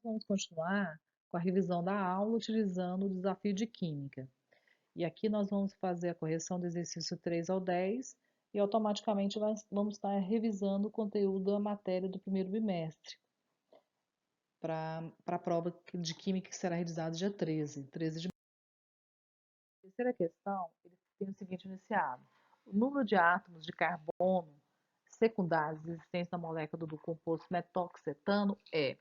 Vamos continuar com a revisão da aula utilizando o desafio de química. E aqui nós vamos fazer a correção do exercício 3 ao 10 e automaticamente vamos estar revisando o conteúdo da matéria do primeiro bimestre para a prova de química que será realizada dia 13 de março. A terceira questão, ele tem o seguinte iniciado. O número de átomos de carbono secundários existentes na molécula do composto metoxetano é.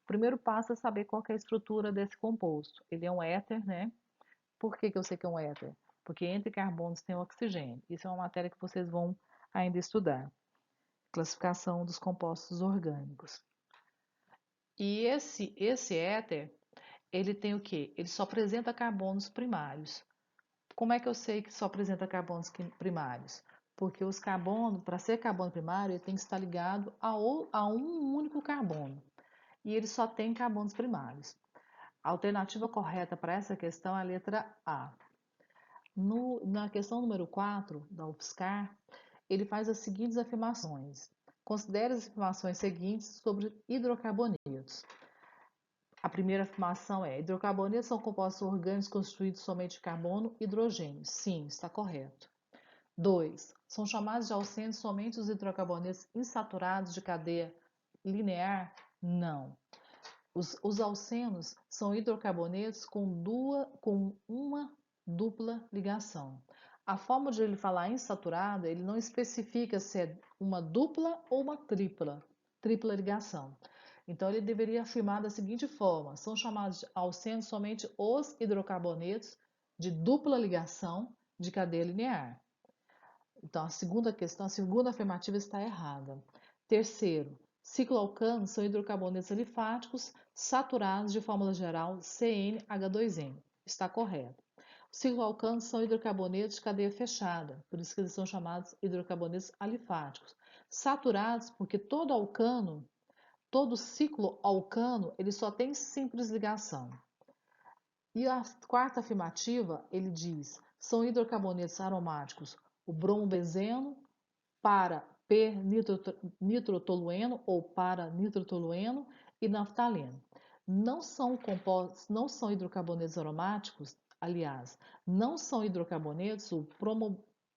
O primeiro passo é saber qual é a estrutura desse composto. Ele é um éter, né? Por que eu sei que é um éter? Porque entre carbonos tem oxigênio. Isso é uma matéria que vocês vão ainda estudar. Classificação dos compostos orgânicos. E esse éter, ele tem o quê? Ele só apresenta carbonos primários. Como é que eu sei que só apresenta carbonos primários? Porque os carbonos, para ser carbono primário, ele tem que estar ligado a um único carbono. E ele só tem carbonos primários. A alternativa correta para essa questão é a letra A. Na questão número 4 da UFSCar, ele faz as seguintes afirmações. Considere as afirmações seguintes sobre hidrocarbonetos. A primeira afirmação é: hidrocarbonetos são compostos orgânicos constituídos somente de carbono e hidrogênio. Sim, está correto. 2. São chamados de alcenos somente os hidrocarbonetos insaturados de cadeia linear? Não. Os alcenos são hidrocarbonetos com uma dupla ligação. A forma de ele falar insaturado, ele não especifica se é uma dupla ou uma tripla ligação. Então, ele deveria afirmar da seguinte forma: são chamados de alcenos somente os hidrocarbonetos de dupla ligação de cadeia linear. Então, a segunda questão, a segunda afirmativa está errada. Terceiro, cicloalcanos são hidrocarbonetos alifáticos saturados de fórmula geral CnH2n. Está correto. Os cicloalcanos são hidrocarbonetos de cadeia fechada, por isso que eles são chamados hidrocarbonetos alifáticos. Saturados porque todo alcano, todo cicloalcano, ele só tem simples ligação. E a quarta afirmativa, ele diz, são hidrocarbonetos aromáticos o bromobenzeno para p-nitrotolueno ou para nitrotolueno e naftaleno. Não são compostos, não são hidrocarbonetos aromáticos, aliás, não são hidrocarbonetos o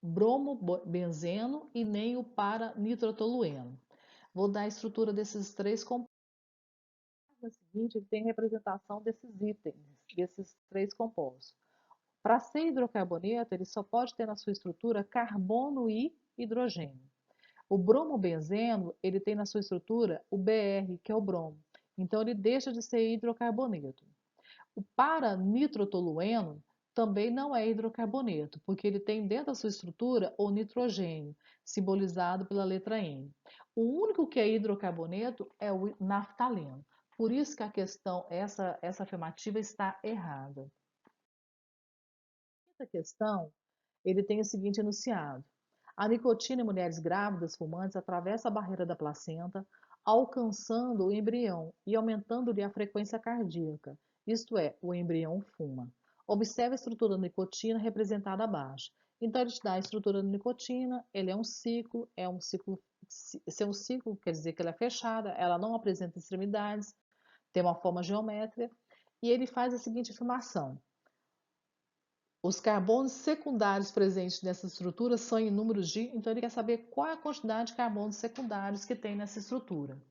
bromobenzeno e nem o para nitrotolueno. Vou dar a estrutura desses três compostos. Na seguinte, ele tem representação desses itens, desses três compostos. Para ser hidrocarboneto, ele só pode ter na sua estrutura carbono e hidrogênio. O bromobenzeno, ele tem na sua estrutura o Br, que é o bromo. Então, ele deixa de ser hidrocarboneto. O para-nitrotolueno também não é hidrocarboneto, porque ele tem dentro da sua estrutura o nitrogênio, simbolizado pela letra N. O único que é hidrocarboneto é o naftaleno. Por isso que a questão, essa afirmativa está errada. Essa questão, ele tem o seguinte enunciado. A nicotina em mulheres grávidas fumantes atravessa a barreira da placenta, alcançando o embrião e aumentando-lhe a frequência cardíaca, isto é, o embrião fuma. Observe a estrutura da nicotina representada abaixo. Então, ele te dá a estrutura da nicotina, ele é um ciclo, se é um ciclo, quer dizer que ela é fechada, ela não apresenta extremidades, tem uma forma geométrica, e ele faz a seguinte afirmação. Os carbonos secundários presentes nessa estrutura são em números de, então ele quer saber qual é a quantidade de carbonos secundários que tem nessa estrutura.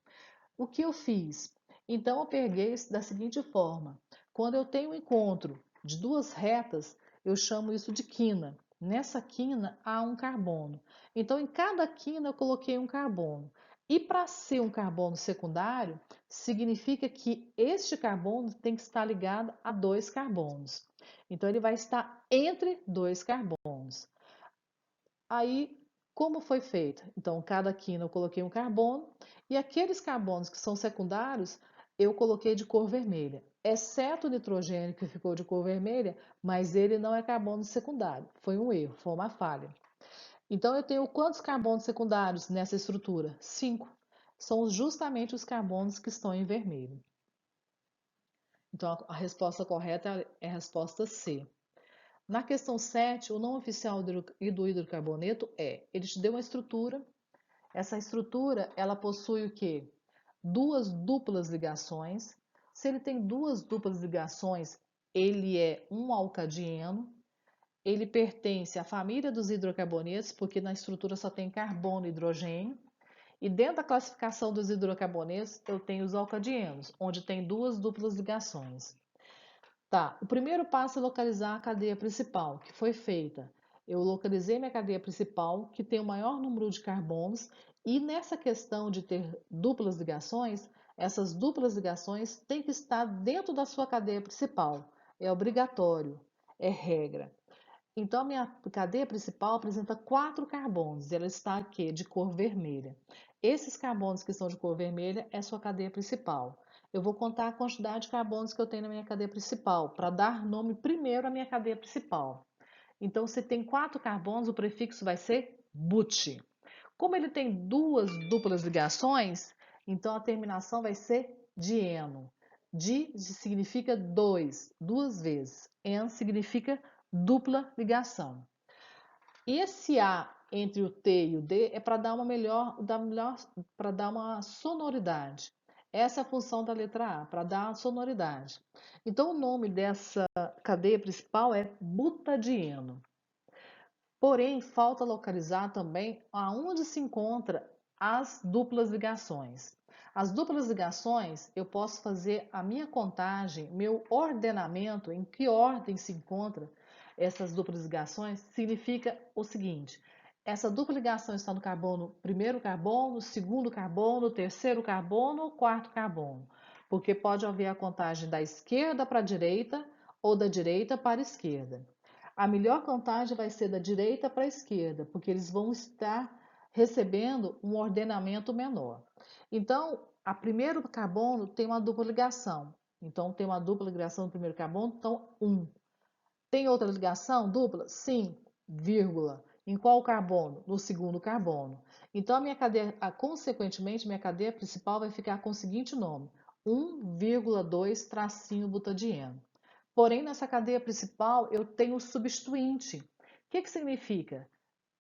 O que eu fiz? Então eu peguei da seguinte forma: quando eu tenho um encontro de duas retas, eu chamo isso de quina. Nessa quina há um carbono. Então em cada quina eu coloquei um carbono. E para ser um carbono secundário, significa que este carbono tem que estar ligado a dois carbonos. Então ele vai estar entre dois carbonos. Aí, como foi feito? Então, cada quina eu coloquei um carbono e aqueles carbonos que são secundários eu coloquei de cor vermelha, exceto o nitrogênio que ficou de cor vermelha, mas ele não é carbono secundário. Foi um erro, foi uma falha. Então, eu tenho quantos carbonos secundários nessa estrutura? 5. São justamente os carbonos que estão em vermelho. Então, a resposta correta é a resposta C. Na questão 7, o nome oficial do hidrocarboneto é, ele te deu uma estrutura, essa estrutura ela possui o quê? Duas duplas ligações, Se ele tem duas duplas ligações, ele é um alcadieno. Ele pertence à família dos hidrocarbonetos, porque na estrutura só tem carbono e hidrogênio. E dentro da classificação dos hidrocarbonetos, eu tenho os alcadienos, onde tem duas duplas ligações. Tá, o primeiro passo é localizar a cadeia principal, que foi feita. Eu localizei minha cadeia principal, que tem o maior número de carbonos, e nessa questão de ter duplas ligações, essas duplas ligações têm que estar dentro da sua cadeia principal. É obrigatório, é regra. Então, a minha cadeia principal apresenta 4 carbonos, e ela está aqui de cor vermelha. Esses carbonos que são de cor vermelha é sua cadeia principal. Eu vou contar a quantidade de carbonos que eu tenho na minha cadeia principal, para dar nome primeiro à minha cadeia principal. Então, se tem 4 carbonos, o prefixo vai ser but. Como ele tem duas duplas ligações, então a terminação vai ser dieno. Di significa dois, duas vezes. En significa dupla ligação. Esse A entre o T e o D é para dar para dar uma sonoridade. Essa é a função da letra A, para dar uma sonoridade. Então o nome dessa cadeia principal é butadieno. Porém, falta localizar também aonde se encontra as duplas ligações. As duplas ligações, eu posso fazer a minha contagem, meu ordenamento, em que ordem se encontra essas duplas ligações, significa o seguinte: essa dupla ligação está no carbono, primeiro carbono, segundo carbono, terceiro carbono ou quarto carbono, porque pode haver a contagem da esquerda para a direita ou da direita para a esquerda. A melhor contagem vai ser da direita para a esquerda, porque eles vão estar recebendo um ordenamento menor. Então, a primeiro carbono tem uma dupla ligação. Então, tem uma dupla ligação no primeiro carbono, então 1. Tem outra ligação dupla? Sim, vírgula. Em qual carbono? No segundo carbono. Então, a minha cadeia, consequentemente, minha cadeia principal vai ficar com o seguinte nome: 1,2-butadieno. Porém, nessa cadeia principal, eu tenho o substituinte. O que significa?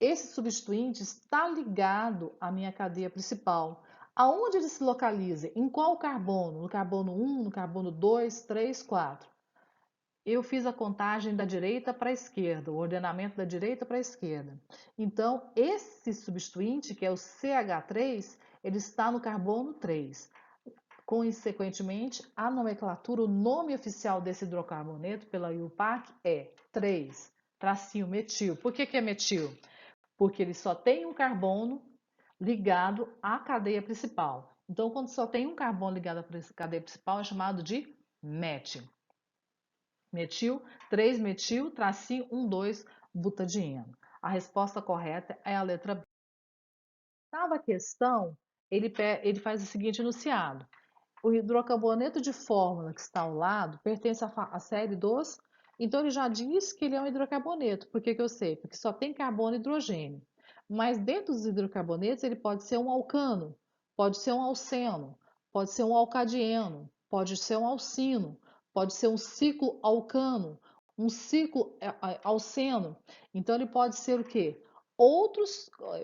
Esse substituinte está ligado à minha cadeia principal. Aonde ele se localiza? Em qual carbono? No carbono 1, no carbono 2, 3, 4. Eu fiz a contagem da direita para a esquerda, o ordenamento da direita para a esquerda. Então, esse substituinte, que é o CH3, ele está no carbono 3. Consequentemente, a nomenclatura, o nome oficial desse hidrocarboneto pela IUPAC é 3-metil. Por que é metil? Porque ele só tem um carbono ligado à cadeia principal. Então, quando só tem um carbono ligado à cadeia principal, é chamado de met. Metil, 3-metil, 1,2-butadieno. A resposta correta é a letra B. Oitava questão, ele faz o seguinte enunciado: o hidrocarboneto de fórmula que está ao lado pertence à série dos. Então, ele já diz que ele é um hidrocarboneto. Por que eu sei? Porque só tem carbono e hidrogênio. Mas dentro dos hidrocarbonetos, ele pode ser um alcano, pode ser um alceno, pode ser um alcadieno, pode ser um alcino, pode ser um ciclo alcano, um ciclo alceno. Então, ele pode ser o quê?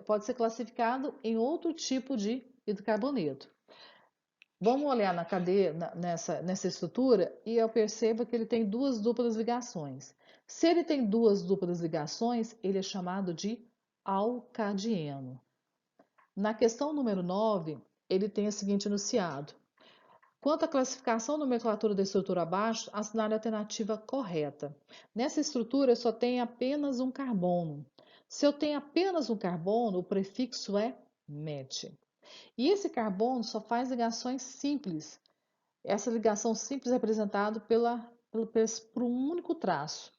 Pode ser classificado em outro tipo de hidrocarboneto. Vamos olhar na cadeia, nessa estrutura, e eu percebo que ele tem duas duplas ligações. Se ele tem duas duplas ligações, ele é chamado de alcadieno. Na questão número 9, ele tem o seguinte enunciado: quanto à classificação nomenclatura da estrutura abaixo, assinale a alternativa correta. Nessa estrutura, eu só tenho apenas um carbono. Se eu tenho apenas um carbono, o prefixo é met. E esse carbono só faz ligações simples. Essa ligação simples é representada por um único traço.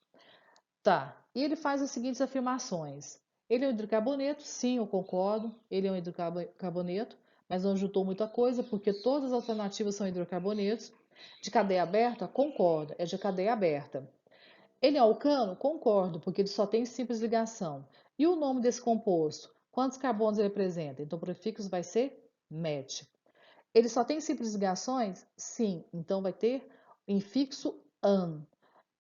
Tá, e ele faz as seguintes afirmações. Ele é um hidrocarboneto? Sim, eu concordo. Ele é um hidrocarboneto, mas não juntou muita coisa, porque todas as alternativas são hidrocarbonetos. De cadeia aberta? Concordo, é de cadeia aberta. Ele é alcano? Concordo, porque ele só tem simples ligação. E o nome desse composto? Quantos carbonos ele apresenta? Então, o prefixo vai ser met. Ele só tem simples ligações? Sim, então vai ter infixo an.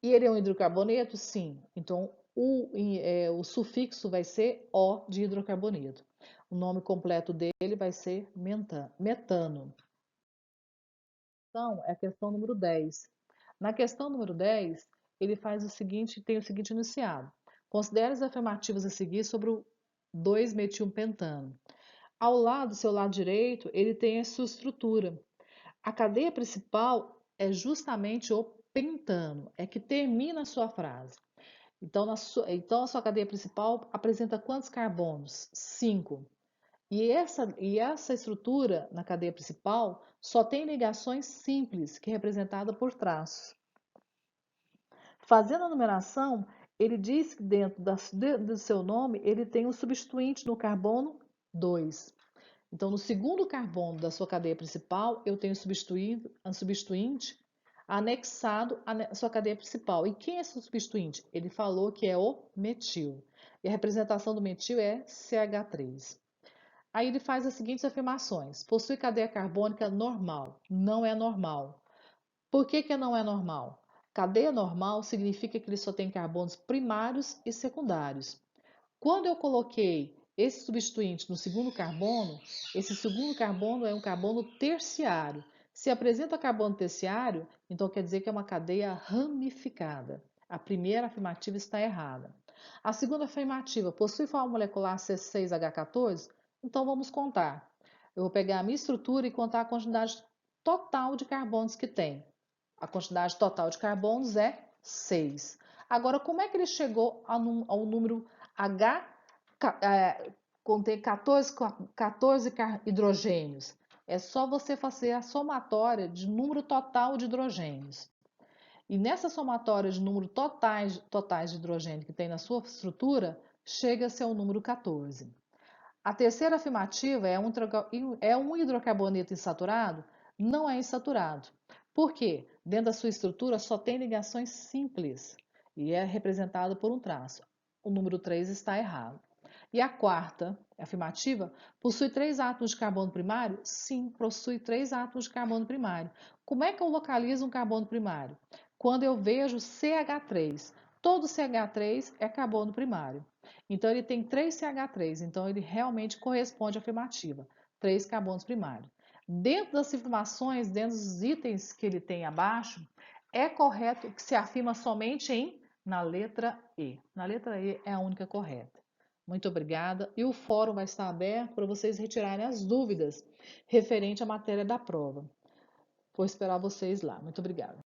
E ele é um hidrocarboneto? Sim, então o sufixo vai ser O de hidrocarboneto. O nome completo dele vai ser metano. questão é a questão número 10. Na questão número 10, ele faz o seguinte, tem o seguinte enunciado. Considere as afirmativas a seguir sobre o 2-metilpentano. Ao lado, seu lado direito, ele tem a sua estrutura. A cadeia principal é justamente o pentano, é que termina a sua frase. Então, a sua cadeia principal apresenta quantos carbonos? 5. E essa estrutura na cadeia principal só tem ligações simples, que é representada por traços. Fazendo a numeração, ele diz que dentro do seu nome, ele tem um substituinte no carbono 2. Então, no segundo carbono da sua cadeia principal, eu tenho um substituinte anexado à sua cadeia principal. E quem é esse substituinte? Ele falou que é o metil. E a representação do metil é CH3. Aí ele faz as seguintes afirmações. Possui cadeia carbônica normal. Não é normal. Por que não é normal? Cadeia normal significa que ele só tem carbonos primários e secundários. Quando eu coloquei esse substituinte no segundo carbono, esse segundo carbono é um carbono terciário. Se apresenta carbono terciário, então quer dizer que é uma cadeia ramificada. A primeira afirmativa está errada. A segunda afirmativa possui forma molecular C6H14? Então vamos contar. Eu vou pegar a minha estrutura e contar a quantidade total de carbonos que tem. A quantidade total de carbonos é 6. Agora, como é que ele chegou ao número H, contém 14 hidrogênios? É só você fazer a somatória de número total de hidrogênios. E nessa somatória de número totais de hidrogênio que tem na sua estrutura, chega-se ao número 14. A terceira afirmativa é um hidrocarboneto insaturado? Não é insaturado. Por quê? Dentro da sua estrutura só tem ligações simples e é representado por um traço. O número 3 está errado. E a quarta afirmativa, possui 3 átomos de carbono primário? Sim, possui 3 átomos de carbono primário. Como é que eu localizo um carbono primário? Quando eu vejo CH3. Todo CH3 é carbono primário. Então, ele tem 3 CH3, então ele realmente corresponde à afirmativa, 3 carbonos primários. Dentro das afirmações, dentro dos itens que ele tem abaixo, é correto que se afirma somente na letra E. Na letra E é a única correta. Muito obrigada. E o fórum vai estar aberto para vocês retirarem as dúvidas referente à matéria da prova. Vou esperar vocês lá. Muito obrigada.